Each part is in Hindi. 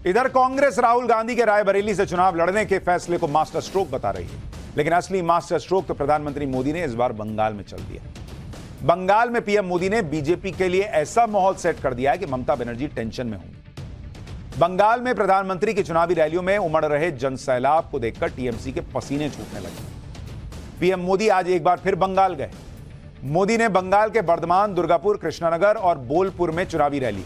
इधर कांग्रेस राहुल गांधी के रायबरेली से चुनाव लड़ने के फैसले को मास्टर स्ट्रोक बता रही है, लेकिन असली मास्टर स्ट्रोक तो प्रधानमंत्री मोदी ने इस बार बंगाल में चल दिया। बंगाल में पीएम मोदी ने बीजेपी के लिए ऐसा माहौल सेट कर दिया है कि ममता बनर्जी टेंशन में होंगी। बंगाल में प्रधानमंत्री की चुनावी रैलियों में उमड़ रहे जनसैलाब को देखकर टीएमसी के पसीने छूटने लगे। पीएम मोदी आज एक बार फिर बंगाल गए। मोदी ने बंगाल के बर्धमान, दुर्गापुर, कृष्णानगर और बोलपुर में चुनावी रैली।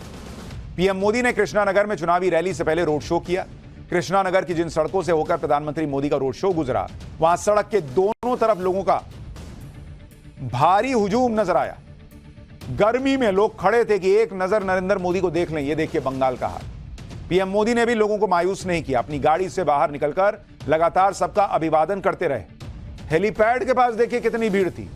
पीएम मोदी ने कृष्णानगर में चुनावी रैली से पहले रोड शो किया। कृष्णानगर की जिन सड़कों से होकर प्रधानमंत्री मोदी का रोड शो गुजरा, वहां सड़क के दोनों तरफ लोगों का भारी हुजूम नजर आया। गर्मी में लोग खड़े थे कि एक नजर नरेंद्र मोदी को देख लें। ये देखिए बंगाल का हाल। पीएम मोदी ने भी लोगों को मायूस नहीं किया, अपनी गाड़ी से बाहर निकलकर लगातार सबका अभिवादन करते रहे। हेलीपैड के पास देखिए कितनी भीड़ थी।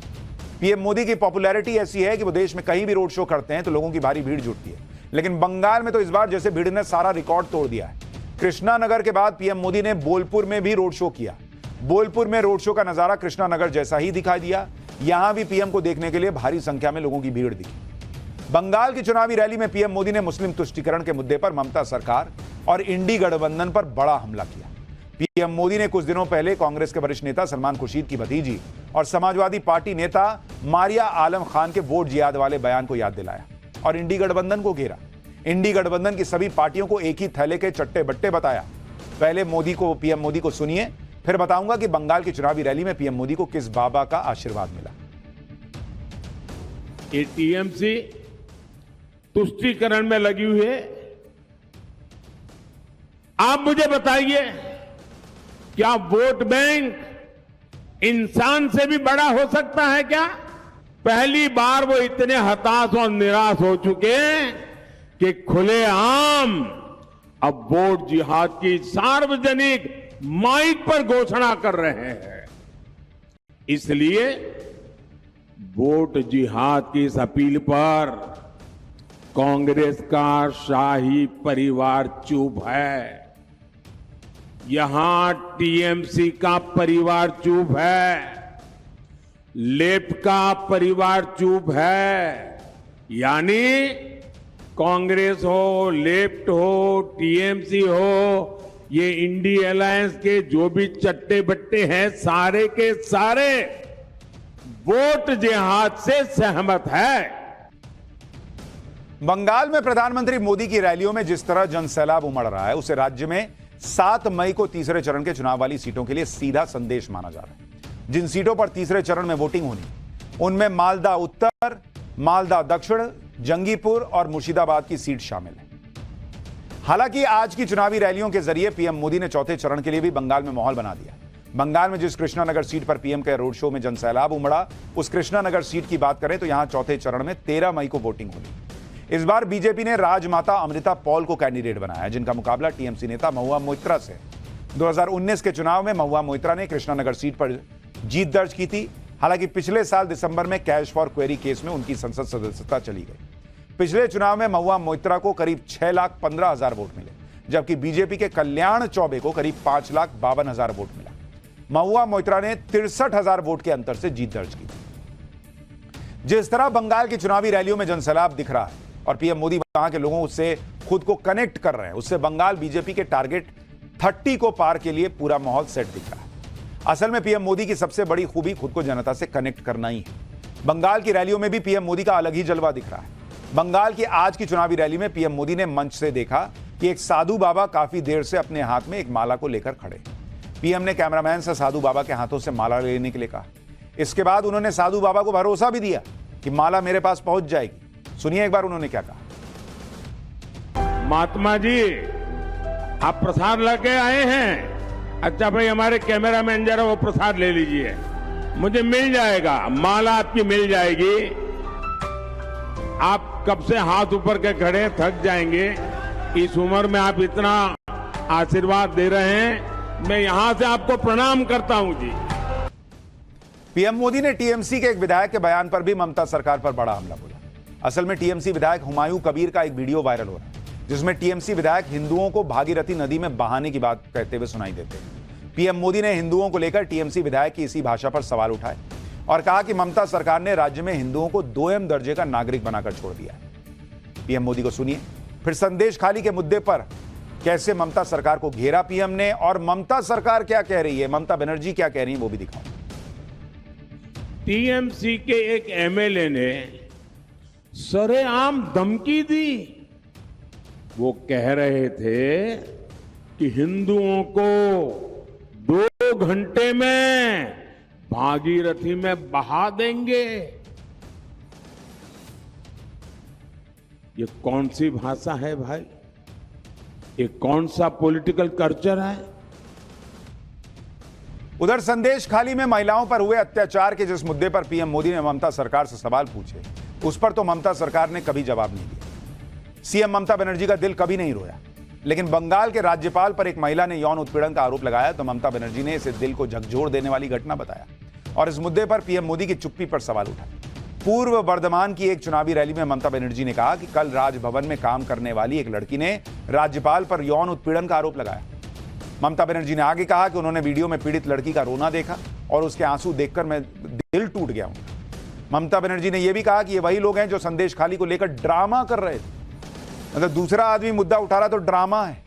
पीएम मोदी की पॉपुलैरिटी ऐसी है कि वो देश में कहीं भी रोड शो करते हैं तो लोगों की भारी भीड़ जुटती है, लेकिन बंगाल में तो इस बार जैसे भीड़ ने सारा रिकॉर्ड तोड़ दिया है। कृष्णानगर के बाद पीएम मोदी ने बोलपुर में भी रोड शो किया। बोलपुर में रोड शो का नजारा कृष्णानगर जैसा ही दिखाई दिया। यहां भी पीएम को देखने के लिए भारी संख्या में लोगों की भीड़ दिखी। बंगाल की चुनावी रैली में पीएम मोदी ने मुस्लिम तुष्टीकरण के मुद्दे पर ममता सरकार और इंडी गठबंधन पर बड़ा हमला किया। पीएम मोदी ने कुछ दिनों पहले कांग्रेस के वरिष्ठ नेता सलमान खुर्शीद की भतीजी और समाजवादी पार्टी नेता मारिया आलम खान के वोट जिहाद वाले बयान को याद दिलाया और इंडी गठबंधन को घेरा। इंडी गठबंधन की सभी पार्टियों को एक ही थैले के चट्टे बट्टे बताया। पहले पीएम मोदी को सुनिए, फिर बताऊंगा कि बंगाल की चुनावी रैली में पीएम मोदी को किस बाबा का आशीर्वाद मिला। ये टीएमसी तुष्टीकरण में लगी हुई है। आप मुझे बताइए, क्या वोट बैंक इंसान से भी बड़ा हो सकता है क्या? पहली बार वो इतने हताश और निराश हो चुके हैं कि खुलेआम अब वोट जिहाद की सार्वजनिक माइक पर घोषणा कर रहे हैं। इसलिए वोट जिहाद की इस अपील पर कांग्रेस का शाही परिवार चुप है। यहां टीएमसी का परिवार चुप है, लेफ्ट का परिवार चुप है। यानी कांग्रेस हो, लेफ्ट हो, टीएमसी हो, ये इंडी अलायंस के जो भी चट्टे बट्टे हैं, सारे के सारे वोट जिहाद से सहमत है। बंगाल में प्रधानमंत्री मोदी की रैलियों में जिस तरह जनसैलाब उमड़ रहा है, उसे राज्य में 7 मई को तीसरे चरण के चुनाव वाली सीटों के लिए सीधा संदेश माना जा रहा है। जिन सीटों पर तीसरे चरण में वोटिंग होनी, उनमें मालदा उत्तर, मालदा दक्षिण, जंगीपुर और मुर्शिदाबाद की सीट शामिल है। हालांकि आज की चुनावी रैलियों के जरिए पीएम मोदी ने चौथे चरण के लिए भी बंगाल में माहौल बना दिया। बंगाल में जिस कृष्णानगर सीट पर पीएम के रोड शो में जनसैलाब उमड़ा, उस कृष्णानगर सीट की बात करें तो यहां चौथे चरण में 13 मई को वोटिंग होगी। इस बार बीजेपी ने राजमाता अमृता पॉल को कैंडिडेट बनाया है, जिनका मुकाबला टीएमसी नेता महुआ मोइत्रा से। 2019 के चुनाव में महुआ मोइत्रा ने कृष्णानगर सीट पर जीत दर्ज की थी। हालांकि पिछले साल दिसंबर में कैश फॉर क्वेरी केस में उनकी संसद सदस्यता चली गई। पिछले चुनाव में महुआ मोइत्रा को करीब 6,15,000 वोट मिले, जबकि बीजेपी के कल्याण चौबे को करीब 5,52,000 वोट मिला। महुआ मोइत्रा ने 63,000 वोट के अंतर से जीत दर्ज की। जिस तरह बंगाल की चुनावी रैलियों में जनसैलाब दिख रहा है और पीएम मोदी वहां के लोगों से खुद को कनेक्ट कर रहे हैं, उससे बंगाल बीजेपी के टारगेट 30 को पार के लिए पूरा माहौल सेट दिख रहा है। असल में पीएम मोदी की सबसे बड़ी खूबी खुद को जनता से कनेक्ट करना ही है। बंगाल की रैलियों में भी पीएम मोदी का अलग ही जलवा दिख रहा है। बंगाल की आज की चुनावी रैली में पीएम मोदी ने मंच से देखा कि एक साधु बाबा काफी देर से अपने हाथ में एक माला को लेकर खड़े। पीएम ने कैमरामैन से साधु बाबा के हाथों से माला लेने के लिए कहा। इसके बाद उन्होंने साधु बाबा को भरोसा भी दिया कि माला मेरे पास पहुंच जाएगी। सुनिए एक बार उन्होंने क्या कहा। महात्मा जी, आप प्रसाद लेके आए हैं? अच्छा भाई, हमारे कैमरामैन जरा वो प्रसाद ले लीजिए, मुझे मिल जाएगा, माला आपकी मिल जाएगी। आप कब से हाथ ऊपर के खड़े, थक जाएंगे। इस उम्र में आप इतना आशीर्वाद दे रहे हैं, मैं यहां से आपको प्रणाम करता हूं जी। पीएम मोदी ने टीएमसी के एक विधायक के बयान पर भी ममता सरकार पर बड़ा हमला बोला। असल में टीएमसी विधायक हुमायूं कबीर का एक वीडियो वायरल हो रहा है, जिसमें टीएमसी विधायक हिंदुओं को भागीरथी नदी में बहाने की बात कहते हुए सुनाई देते हैं। पीएम मोदी ने हिंदुओं को लेकर टीएमसी विधायक की इसी भाषा पर सवाल उठाए और कहा कि ममता सरकार ने राज्य में हिंदुओं को 2M दर्जे का नागरिक बनाकर छोड़ दिया है। पीएम मोदी को सुनिए, फिर संदेश खाली के मुद्दे पर कैसे ममता सरकार को घेरा पीएम ने, और ममता सरकार क्या कह रही है, ममता बनर्जी क्या कह रही है, वो भी दिखाऊं। टीएमसी के एक एमएलए ने सरेआम धमकी दी। वो कह रहे थे कि हिंदुओं को 2 घंटे में भागीरथी में बहा देंगे। ये कौन सी भाषा है भाई? ये कौन सा पॉलिटिकल कल्चर है? उधर संदेश खाली में महिलाओं पर हुए अत्याचार के जिस मुद्दे पर पीएम मोदी ने ममता सरकार से सवाल पूछे, उस पर तो ममता सरकार ने कभी जवाब नहीं दिया। सीएम ममता बनर्जी का दिल कभी नहीं रोया, लेकिन बंगाल के राज्यपाल पर एक महिला ने यौन उत्पीड़न का आरोप लगाया तो ममता बनर्जी ने इसे दिल को झकझोर देने वाली घटना बताया और इस मुद्दे पर पीएम मोदी की चुप्पी पर सवाल उठाए। पूर्व बर्धमान की एक चुनावी रैली में ममता बनर्जी ने कहा कि कल राजभवन में काम करने वाली एक लड़की ने राज्यपाल पर यौन उत्पीड़न का आरोप लगाया। ममता बनर्जी ने आगे कहा कि उन्होंने वीडियो में पीड़ित लड़की का रोना देखा और उसके आंसू देखकर मैं दिल टूट गया हूं। ममता बनर्जी ने यह भी कहा कि ये वही लोग हैं जो संदेश खाली को लेकर ड्रामा कर रहे थे। मतलब दूसरा आदमी मुद्दा उठा रहा तो ड्रामा है,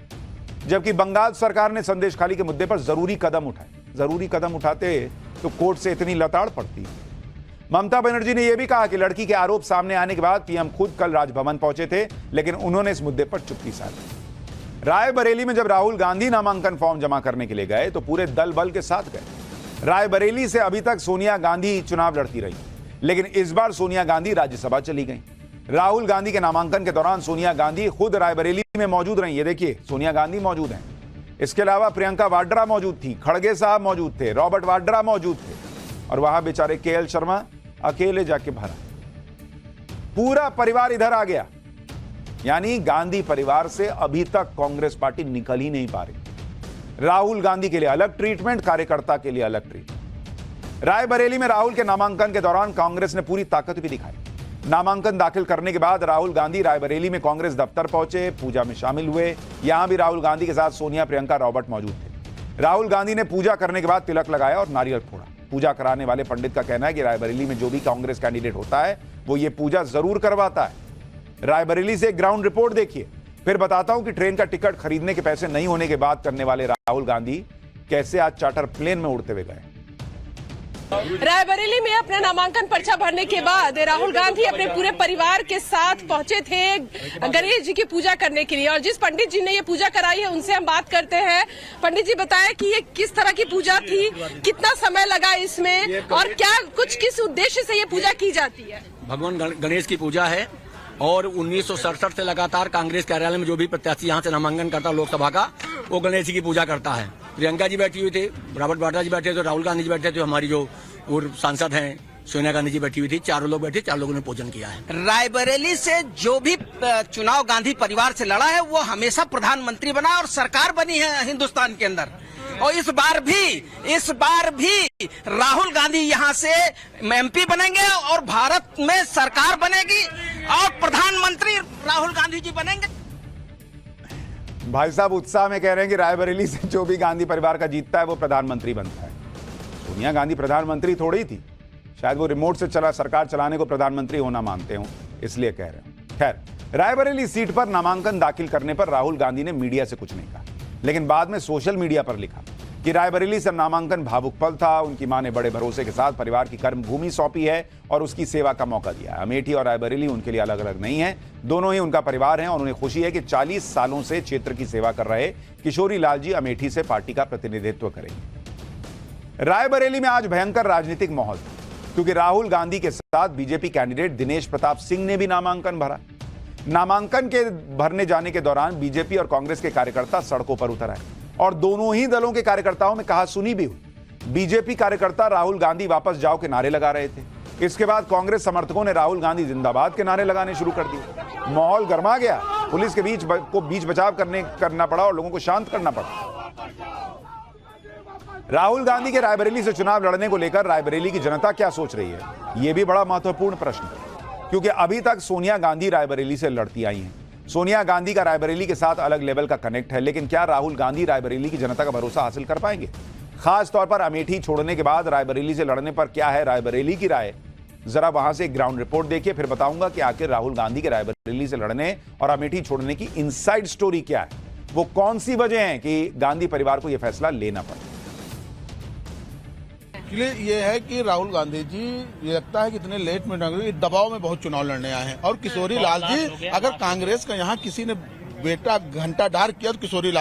जबकि बंगाल सरकार ने संदेश खाली के मुद्दे पर जरूरी कदम उठाए। जरूरी कदम उठाते तो कोर्ट से इतनी लताड़ पड़ती। ममता बनर्जी ने यह भी कहा कि लड़की के आरोप सामने आने के बाद पीएम खुद कल राजभवन पहुंचे थे, लेकिन उन्होंने इस मुद्दे पर चुप्पी साधी। रायबरेली में जब राहुल गांधी नामांकन फॉर्म जमा करने के लिए गए तो पूरे दल बल के साथ गए। रायबरेली से अभी तक सोनिया गांधी चुनाव लड़ती रही, लेकिन इस बार सोनिया गांधी राज्यसभा चली गई। राहुल गांधी के नामांकन के दौरान सोनिया गांधी खुद रायबरेली में मौजूद रही। ये देखिए, सोनिया गांधी मौजूद हैं। इसके अलावा प्रियंका वाड्रा मौजूद थी, खड़गे साहब मौजूद थे, रॉबर्ट वाड्रा मौजूद थे, और वहां बेचारे केएल शर्मा अकेले जाके भरा। पूरा परिवार इधर आ गया। यानी गांधी परिवार से अभी तक कांग्रेस पार्टी निकल ही नहीं पा रही। राहुल गांधी के लिए अलग ट्रीटमेंट, कार्यकर्ता के लिए अलग ट्रीटमेंट। रायबरेली में राहुल के नामांकन के दौरान कांग्रेस ने पूरी ताकत भी दिखाई। नामांकन दाखिल करने के बाद राहुल गांधी रायबरेली में कांग्रेस दफ्तर पहुंचे, पूजा में शामिल हुए। यहां भी राहुल गांधी के साथ सोनिया, प्रियंका, रॉबर्ट मौजूद थे। राहुल गांधी ने पूजा करने के बाद तिलक लगाया और नारियल फोड़ा। पूजा कराने वाले पंडित का कहना है कि रायबरेली में जो भी कांग्रेस कैंडिडेट होता है वो ये पूजा जरूर करवाता है। रायबरेली से ग्राउंड रिपोर्ट देखिए, फिर बताता हूं कि ट्रेन का टिकट खरीदने के पैसे नहीं होने के बाद करने वाले राहुल गांधी कैसे आज चार्टर प्लेन में उड़ते हुए गए। रायबरेली में अपना नामांकन पर्चा भरने के बाद राहुल गांधी अपने पूरे परिवार के साथ पहुंचे थे गणेश जी की पूजा करने के लिए, और जिस पंडित जी ने ये पूजा कराई है उनसे हम बात करते हैं। पंडित जी बताएं कि ये किस तरह की पूजा थी, कितना समय लगा इसमें, और क्या कुछ किस उद्देश्य से ये पूजा की जाती है? भगवान गणेश की पूजा है और 1967 से लगातार कांग्रेस कार्यालय में जो भी प्रत्याशी यहाँ से नामांकन करता लोकसभा का, वो गणेश जी की पूजा करता है। प्रियंका जी बैठी हुई थी, रॉबर्ट वाड्रा जी बैठे थे, राहुल गांधी जी बैठे थे, हमारी जो पूर्व सांसद हैं सोनिया गांधी जी बैठी हुई थी। 4 लोग बैठे, 4 लोगों ने पूजन किया है। रायबरेली से जो भी चुनाव गांधी परिवार से लड़ा है वो हमेशा प्रधानमंत्री बना और सरकार बनी है हिंदुस्तान के अंदर, और इस बार भी राहुल गांधी यहाँ से एमपी बनेंगे और भारत में सरकार बनेगी और प्रधानमंत्री राहुल गांधी जी बनेंगे। भाई साहब उत्साह में कह रहे हैं कि रायबरेली से जो भी गांधी परिवार का जीतता है वो प्रधानमंत्री बनता है। सोनिया गांधी प्रधानमंत्री थोड़ी थी, शायद वो रिमोट से चला सरकार चलाने को प्रधानमंत्री होना मानते हो, इसलिए कह रहे हो। खैर, रायबरेली सीट पर नामांकन दाखिल करने पर राहुल गांधी ने मीडिया से कुछ नहीं कहा, लेकिन बाद में सोशल मीडिया पर लिखा कि रायबरेली से नामांकन भावुक पल था। उनकी मां ने बड़े भरोसे के साथ परिवार की कर्म भूमि सौंपी है और उसकी सेवा का मौका दिया है। अमेठी और रायबरेली उनके लिए अलग अलग नहीं है, दोनों ही उनका परिवार है और उन्हें खुशी है कि 40 सालों से क्षेत्र की सेवा कर रहे किशोरी लाल जी अमेठी से पार्टी का प्रतिनिधित्व करेंगे। रायबरेली में आज भयंकर राजनीतिक माहौल था, क्योंकि राहुल गांधी के साथ बीजेपी कैंडिडेट दिनेश प्रताप सिंह ने भी नामांकन भरा। नामांकन के भरने जाने के दौरान बीजेपी और कांग्रेस के कार्यकर्ता सड़कों पर उतर आए और दोनों ही दलों के कार्यकर्ताओं में कहासुनी भी हुई। बीजेपी कार्यकर्ता राहुल गांधी वापस जाओ के नारे लगा रहे थे। इसके बाद कांग्रेस समर्थकों ने राहुल गांधी जिंदाबाद के नारे लगाने शुरू कर दिए। माहौल गर्मा गया, पुलिस के बीच बचाव करना पड़ा और लोगों को शांत करना पड़ा। राहुल गांधी के रायबरेली से चुनाव लड़ने को लेकर रायबरेली की जनता क्या सोच रही है, यह भी बड़ा महत्वपूर्ण प्रश्न है, क्योंकि अभी तक सोनिया गांधी रायबरेली से लड़ती आई हैं। सोनिया गांधी का रायबरेली के साथ अलग लेवल का कनेक्ट है, लेकिन क्या राहुल गांधी रायबरेली की जनता का भरोसा हासिल कर पाएंगे? खास तौर पर अमेठी छोड़ने के बाद रायबरेली से लड़ने पर क्या है रायबरेली की राय? जरा वहां से एक ग्राउंड रिपोर्ट देखिए, फिर बताऊंगा कि आखिर राहुल गांधी के रायबरेली से लड़ने और अमेठी छोड़ने की इनसाइड स्टोरी क्या है। वो कौन सी वजह है कि गांधी परिवार को यह फैसला लेना पड़ा? ये है कि राहुल गांधी जी, ये लगता है कि इतने लेट में दबाव में बहुत चुनाव लड़ने आए हैं। और किशोरी लाल जी, अगर कांग्रेस का यहाँ किसी ने बेटा घंटाधार किया तो किशोरी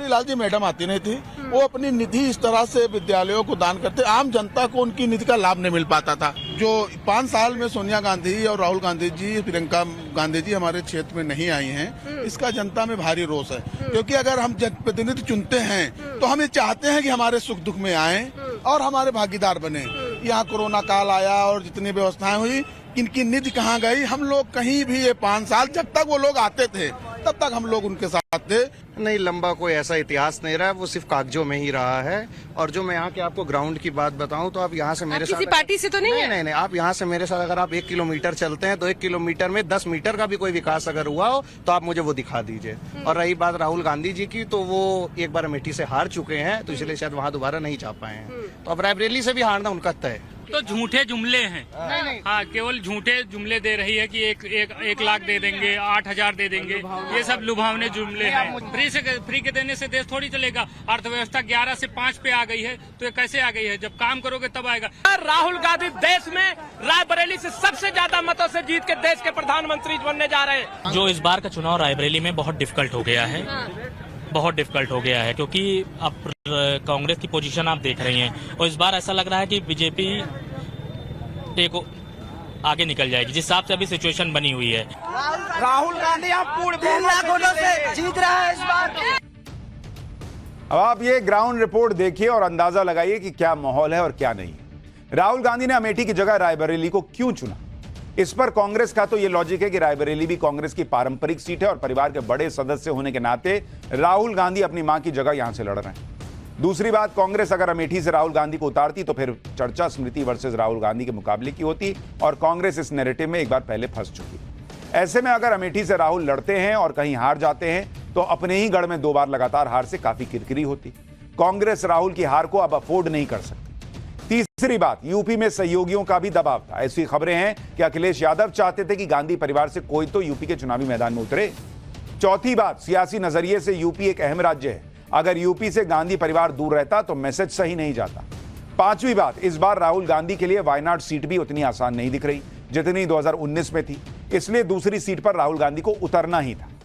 लाल जी मैडम आती नहीं थी। वो अपनी निधि इस तरह से विद्यालयों को दान करते, आम जनता को उनकी निधि का लाभ नहीं मिल पाता था। जो 5 साल में सोनिया गांधी और राहुल गांधी जी, प्रियंका गांधी जी हमारे क्षेत्र में नहीं आई हैं, इसका जनता में भारी रोष है। क्योंकि अगर हम जनप्रतिनिधि चुनते हैं तो हम ये चाहते हैं कि हमारे सुख दुख में आए और हमारे भागीदार बने। यहाँ कोरोना काल आया और जितनी व्यवस्थाएं हुई, इनकी निधि कहाँ गई? हम लोग कहीं भी ये 5 साल जब तक वो लोग आते थे तब तक हम लोग उनके साथ थे। नहीं, लंबा कोई ऐसा इतिहास नहीं रहा है, वो सिर्फ कागजों में ही रहा है। और जो मैं यहाँ के आपको ग्राउंड की बात बताऊं तो आप यहाँ से मेरे साथ किसी पार्टी से तो नहीं है? नहीं, आप यहाँ से मेरे साथ अगर आप 1 किलोमीटर चलते हैं तो 1 किलोमीटर में 10 मीटर का भी कोई विकास अगर हुआ हो तो आप मुझे वो दिखा दीजिए। और रही बात राहुल गांधी जी की, तो वो एक बार अमेठी से हार चुके हैं, तो इसलिए शायद वहाँ दोबारा नहीं जा पाए हैं। तो अब रायबरेली से भी हारना उनका तय। तो झूठे जुमले हैं। हाँ, केवल झूठे जुमले दे रही है कि एक लाख दे देंगे, 8,000 दे देंगे, ये सब लुभावने जुमले हैं। फ्री के देने से देश थोड़ी चलेगा। अर्थव्यवस्था 11 से 5 पे आ गई है, तो ये कैसे आ गई है? जब काम करोगे तब आएगा। राहुल गांधी देश में रायबरेली से सबसे ज्यादा मतों से जीत के देश के प्रधानमंत्री बनने जा रहे हैं। जो इस बार का चुनाव रायबरेली में बहुत डिफिकल्ट हो गया है, बहुत डिफिकल्ट हो गया है, क्योंकि अब कांग्रेस की पोजीशन आप देख रही हैं और इस बार ऐसा लग रहा है कि बीजेपी को आगे निकल जाएगी, जिस हिसाब से अभी सिचुएशन बनी हुई है। राहुल गांधी आप पूर्ण 3 लाख वोटों से जीत रहा है इस बार। अब आप ये ग्राउंड रिपोर्ट देखिए और अंदाजा लगाइए कि क्या माहौल है और क्या नहीं। राहुल गांधी ने अमेठी की जगह रायबरेली को क्यों चुना? इस पर कांग्रेस का तो ये लॉजिक है कि रायबरेली भी कांग्रेस की पारंपरिक सीट है और परिवार के बड़े सदस्य होने के नाते राहुल गांधी अपनी मां की जगह यहां से लड़ रहे हैं। दूसरी बात, कांग्रेस अगर अमेठी से राहुल गांधी को उतारती तो फिर चर्चा स्मृति वर्सेस राहुल गांधी के मुकाबले की होती और कांग्रेस इस नैरेटिव में एक बार पहले फंस चुकी। ऐसे में अगर अमेठी से राहुल लड़ते हैं और कहीं हार जाते हैं तो अपने ही गढ़ में 2 बार लगातार हार से काफी किरकिरी होती। कांग्रेस राहुल की हार को अब अफोर्ड नहीं कर सकती। तीसरी बात, यूपी में सहयोगियों का भी दबाव था। ऐसी खबरें हैं कि अखिलेश यादव चाहते थे कि गांधी परिवार से कोई तो यूपी के चुनावी मैदान में उतरे। चौथी बात, सियासी नजरिए से यूपी एक अहम राज्य है। अगर यूपी से गांधी परिवार दूर रहता तो मैसेज सही नहीं जाता। पांचवी बात, इस बार राहुल गांधी के लिए वायनाड सीट भी उतनी आसान नहीं दिख रही जितनी 2019 में थी, इसलिए दूसरी सीट पर राहुल गांधी को उतरना ही था।